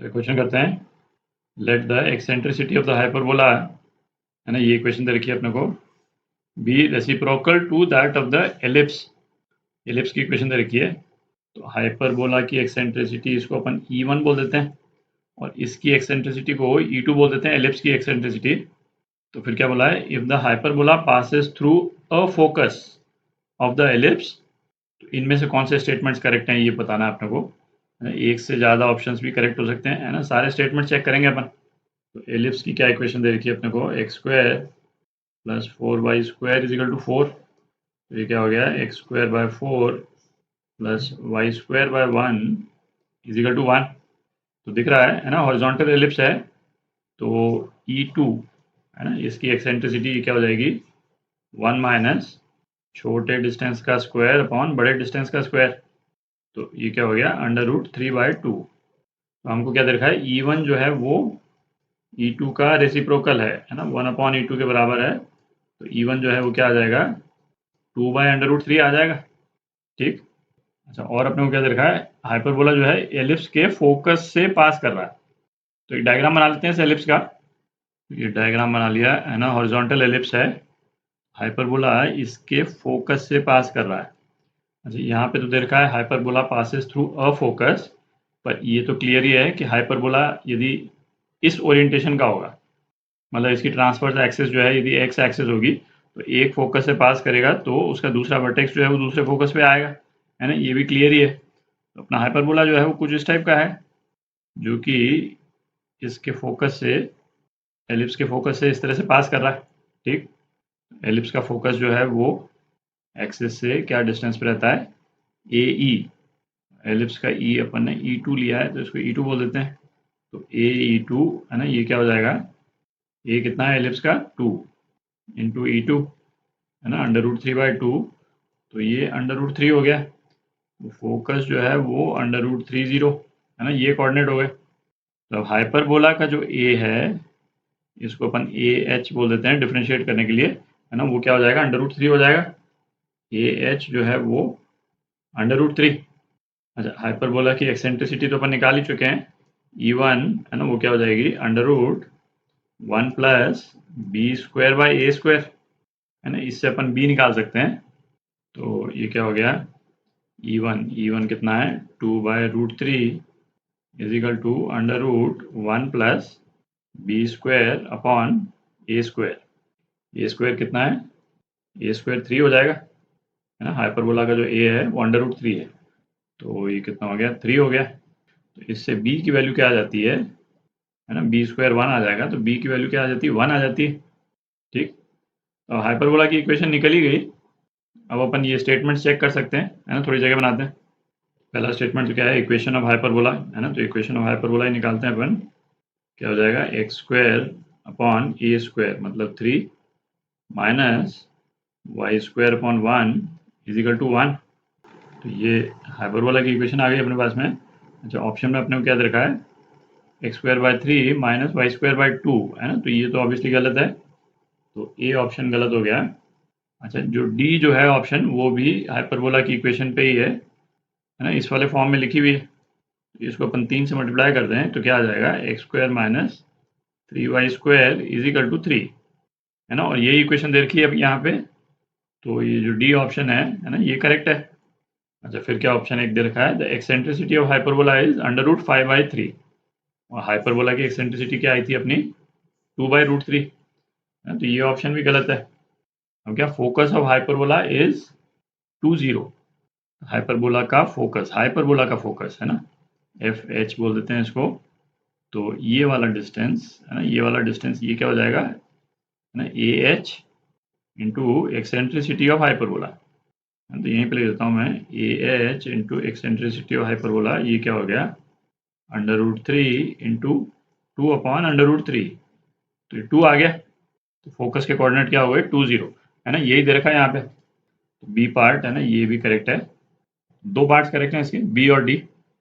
तो क्वेश्चन करते हैं, let the eccentricity of the hyperbola, है ना, ये इक्वेशन दे रखी है अपने को, be reciprocal to that of the ellipse. Ellipse की इक्वेशन दे रखी है, तो हाइपरबोला की एक्सेंट्रिसिटी इसको अपन E1 बोल देते हैं और इसकी एक्सेंट्रिसिटी को E2 बोल देते हैं, एलिप्स की एक्सेंट्रिसिटी। तो फिर क्या बोला है, if the hyperbola passes through a focus of the ellipse, तो इनमें से कौन से स्टेटमेंट्स करेक्ट हैं ये बताना है अपने को। एक से ज़्यादा ऑप्शंस भी करेक्ट हो सकते हैं, है ना, सारे स्टेटमेंट चेक करेंगे अपन। तो एलिप्स की क्या इक्वेशन दे रखी है अपने को, x square plus 4y square is equal to 4। तो ये क्या हो गया, x square by 4 plus y square by 1 is equal to 1। तो दिख रहा है ना, हॉरिजॉन्टल एलिप्स है, तो E2, है ना, इसकी एक्सेंट्रिसिटी क्या हो जाएगी, 1 माइनस छोटे डिस्टेंस का स्क्वायर अपॉन बड़े डिस्टेंस का स्क्वायर। तो ये क्या हो गया, √3/2। तो हमको क्या देखा है, E1 जो है वो E2 का रेसिप्रोकल है ना, 1/E2 के बराबर है। तो E1 जो है वो क्या आ जाएगा, 2/√3 आ जाएगा। ठीक, अच्छा, और अपने को क्या दे रखा है, हाइपरबोला जो है एलिप्स के फोकस से पास कर रहा है। तो एक डायग्राम बना लेते हैं इस एलिप्स का। ये डायग्राम बना लिया है ना, हॉरिजॉन्टल एलिप्स है, हाइपरबोला इसके फोकस से पास कर रहा है। अच्छा, यहाँ पे तो दे रखा है hyperbola passes through a focus, पर ये तो क्लियर ही है कि हाइपरबोला यदि इस ओरिएंटेशन का होगा, मतलब इसकी ट्रांसवर्स एक्सिस जो है यदि एक्स एक्सिस होगी, तो एक फोकस से पास करेगा तो उसका दूसरा वर्टेक्स जो है वो दूसरे फोकस पे आएगा, है ना, ये भी क्लियर ही है। तो अपना हाइपरबोला जो है वो कुछ इस टाइप का है, जो कि इसके फोकस से, एलिप्स के फोकस से इस तरह से पास कर रहा है। ठीक, एलिप्स का फोकस जो है वो एक्सिस से क्या डिस्टेंस पे रहता है, AE। एलिप्स का E अपन ने E2 लिया है, तो इसको E2 बोल देते हैं। तो AE2, है ना, ये क्या हो जाएगा, ये कितना है एलिप्स का, 2 इंटू E2, है ना, √3/2। तो ये √3 हो गया। तो फोकस जो है वो √30, है ना, ये कोऑर्डिनेट हो गए। तो हाइपरबोला का जो A है, इसको अपन AH बोल देते हैं डिफरेंशिएट करने के लिए, है ना, वो क्या हो जाएगा, √3 हो जाएगा। AH जो है वो √3। अच्छा, हाइपरबोला की एक्सेंट्रिसिटी तो अपन निकाल ही चुके हैं, E1, है ना, वो क्या हो जाएगी, √1 प्लस B²/A², है ना, इससे अपन B निकाल सकते हैं। तो ये क्या हो गया, E1 कितना है, 2/√3 is equal to √1 plus B²/A²। A² कितना है, A² 3 हो जाएगा, है ना, हाइपरबोला का जो A है वो √3 है। तो ये कितना हो गया, 3 हो गया। तो इससे B की वैल्यू क्या आ जाती है ना, B² 1 आ जाएगा, तो B की वैल्यू क्या आ जाती है, 1 आ जाती है। ठीक, तो हाइपरबोला की इक्वेशन निकल ही गई। अब अपन ये स्टेटमेंट चेक कर सकते हैं, है ना, थोड़ी जगह बनाते हैं। पहला स्टेटमेंट तो क्या है, इक्वेशन ऑफ हाइपरबोला, है ना, तो इक्वेशन ऑफ हाइपरबोला ही निकालते हैं अपन। क्या हो जाएगा, x² मतलब 3 minus y²/1 is equal to 1। तो ये हाइपरबोला की इक्वेशन आ गई अपने पास में। अच्छा, ऑप्शन में अपने को क्या दे रखा है, x²/3 माइनस y²/2, है ना, तो ये तो ऑब्वियसली गलत है, तो ए ऑप्शन गलत हो गया। अच्छा, जो डी जो है ऑप्शन, वो भी हाइपरबोला की इक्वेशन पे ही है ना, इस वाले फॉर्म में लिखी हुई है। इसको अपन 3 से मल्टीप्लाई करते हैं तो क्या आ जाएगा, x² minus 3y² is equal to 3, है ना, और यही इक्वेशन दे रखी है अब यहाँ पे। तो ये जो डी ऑप्शन है ना, ये करेक्ट है। अच्छा, फिर क्या ऑप्शन एक दे रखा है, the eccentricity of hyperbola is √5/3, और हाइपरबोला की एक्सेंट्रिसिटी क्या आई थी अपनी, 2/√3, तो ये ऑप्शन भी गलत है। अब क्या, focus of hyperbola is 2 0, hyperbola का फोकस है ना, FH बोल देते हैं इसको। तो ये वाला डिस्टेंस, है ना, ये वाला डिस्टेंस, ये क्या हो जाएगा, है ना, AH into eccentricity of hyperbola. तो यहीं पे ले देता हूँ मैं, AH into eccentricity of hyperbola, ये क्या हो गया, √3 इंटू 2/√3। तो ये 2 आ गया। तो फोकस के कोऑर्डिनेट क्या हो गए, 2 0, है ना, यही दे रखा है यहाँ पे। तो बी पार्ट, है ना, ये भी करेक्ट है। 2 पार्ट्स करेक्ट हैं इसके, बी और डी।